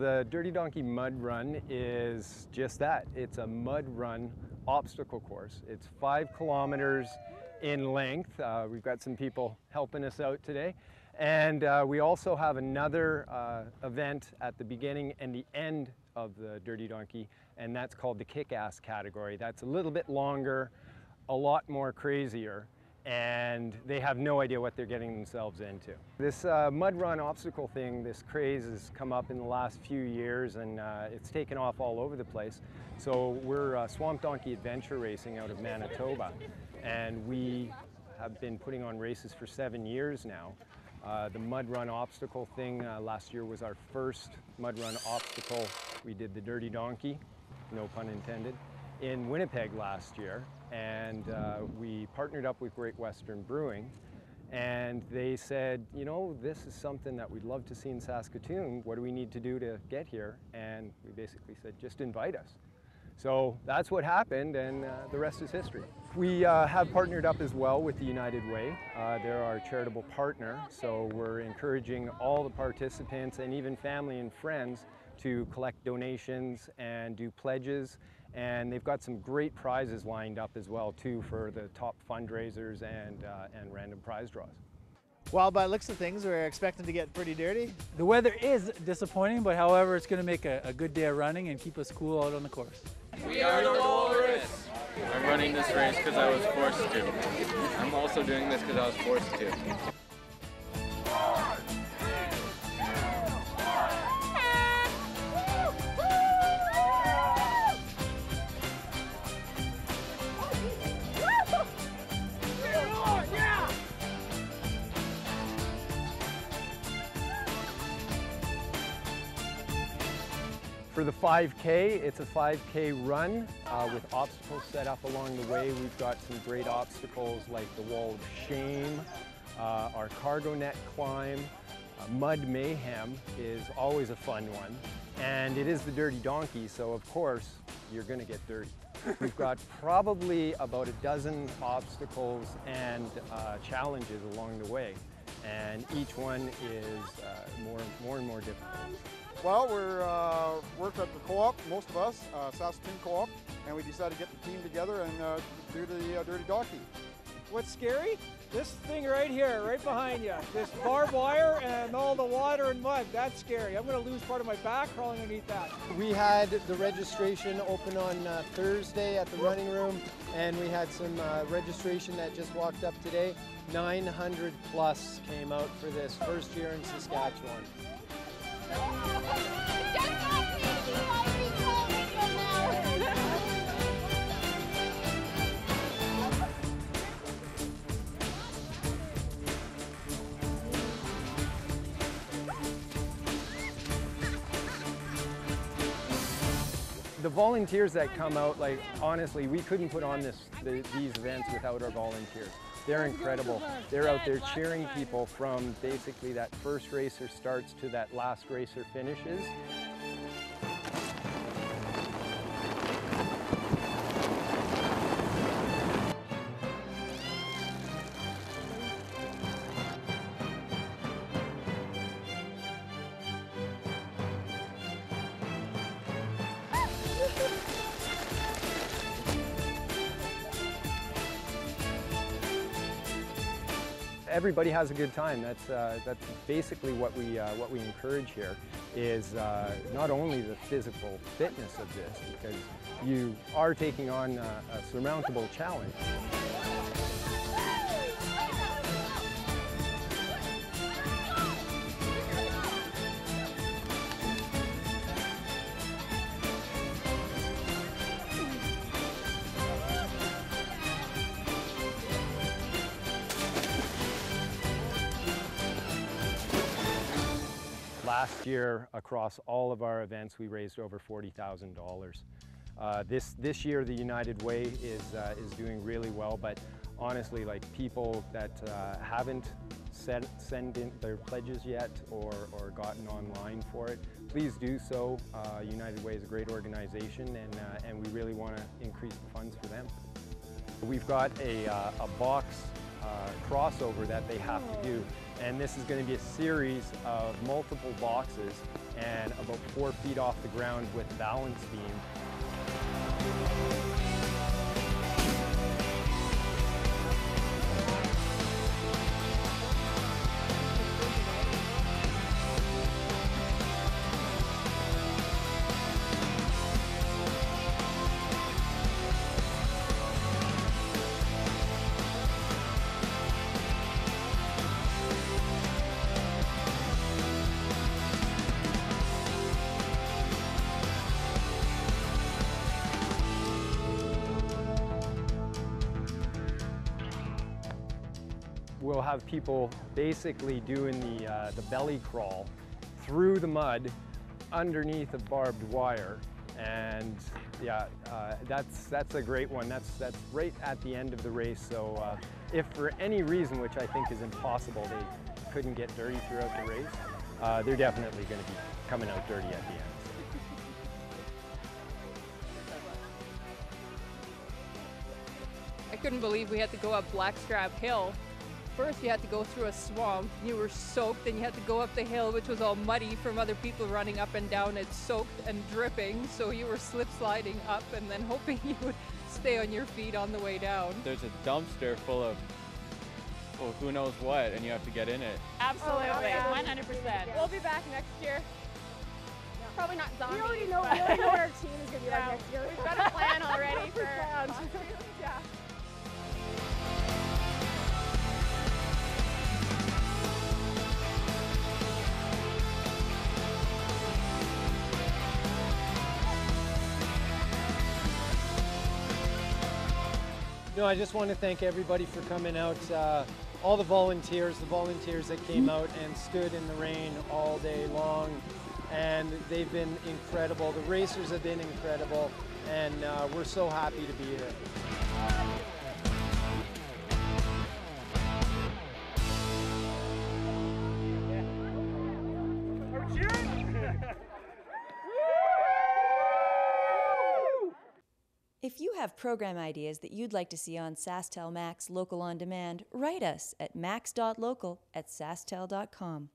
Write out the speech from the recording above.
The Dirty Donkey Mud Run is just that. It's a mud run obstacle course. It's 5 kilometers in length. We've got some people helping us out today. And we also have another event at the beginning and the end of the Dirty Donkey, and that's called the Kick-Ass category. That's a little bit longer, a lot more crazier, and they have no idea what they're getting themselves into. This mud run obstacle thing, this craze has come up in the last few years, and it's taken off all over the place. So we're Swamp Donkey Adventure Racing out of Manitoba, and we have been putting on races for 7 years now. The mud run obstacle thing, last year was our first mud run obstacle. We did the Dirty Donkey, no pun intended, in Winnipeg last year, and we partnered up with Great Western Brewing, and they said, you know, this is something that we'd love to see in Saskatoon. What do we need to do to get here? And we basically said, just invite us. So that's what happened, and the rest is history. We have partnered up as well with the United Way. They're our charitable partner, so we're encouraging all the participants and even family and friends to collect donations and do pledges, and they've got some great prizes lined up as well too for the top fundraisers and random prize draws. Well, by the looks of things, we're expecting to get pretty dirty. The weather is disappointing, but however, it's going to make a good day of running and keep us cool out on the course. We are the Walrus! I'm running this race because I was forced to. I'm also doing this because I was forced to. For the 5K, it's a 5K run with obstacles set up along the way. We've got some great obstacles like the Wall of Shame, our cargo net climb. Mud Mayhem is always a fun one. And it is the Dirty Donkey, so of course, you're gonna get dirty. We've got probably about a dozen obstacles and challenges along the way. And each one is more and more difficult. Well, we're worked at the co-op, most of us, Saskatoon Co-op, and we decided to get the team together and do the Dirty Donkey. What's scary? This thing right here, right behind you. This barbed wire and all the water and mud, that's scary. I'm going to lose part of my back crawling underneath that. We had the registration open on Thursday at the running room, and we had some registration that just walked up today. 900 plus came out for this first year in Saskatchewan. The volunteers that come out, like honestly, we couldn't put on these events without our volunteers. They're incredible. They're out there cheering people from basically that first racer starts to that last racer finishes. Everybody has a good time. That's basically what we encourage here. Is not only the physical fitness of this, because you are taking on a surmountable challenge. Last year, across all of our events, we raised over $40,000. This year, the United Way is doing really well, but honestly, like people that haven't sent in their pledges yet or gotten online for it, please do so. United Way is a great organization, and we really want to increase the funds for them. We've got a box crossover that they have to do. And this is going to be a series of multiple boxes and about 4 feet off the ground with balance beam. We'll have people basically doing the belly crawl through the mud underneath a barbed wire, and yeah, that's a great one. That's right at the end of the race. So if for any reason, which I think is impossible, they couldn't get dirty throughout the race, they're definitely going to be coming out dirty at the end. I couldn't believe we had to go up Blackstrap Hill. First you had to go through a swamp, you were soaked, then you had to go up the hill, which was all muddy from other people running up and down it, soaked and dripping, so you were slip sliding up and then hoping you would stay on your feet on the way down. There's a dumpster full of, well, who knows what, and you have to get in it. Absolutely, 100%. We'll be back next year. Probably not zombies. We already know what our team is going to be like next year. We've got a plan already for yeah. No, I just want to thank everybody for coming out. All the volunteers that came out and stood in the rain all day long, and they've been incredible. The racers have been incredible, and we're so happy to be here. If you have program ideas that you'd like to see on SaskTel Max Local On Demand, write us at max.local@sasktel.com.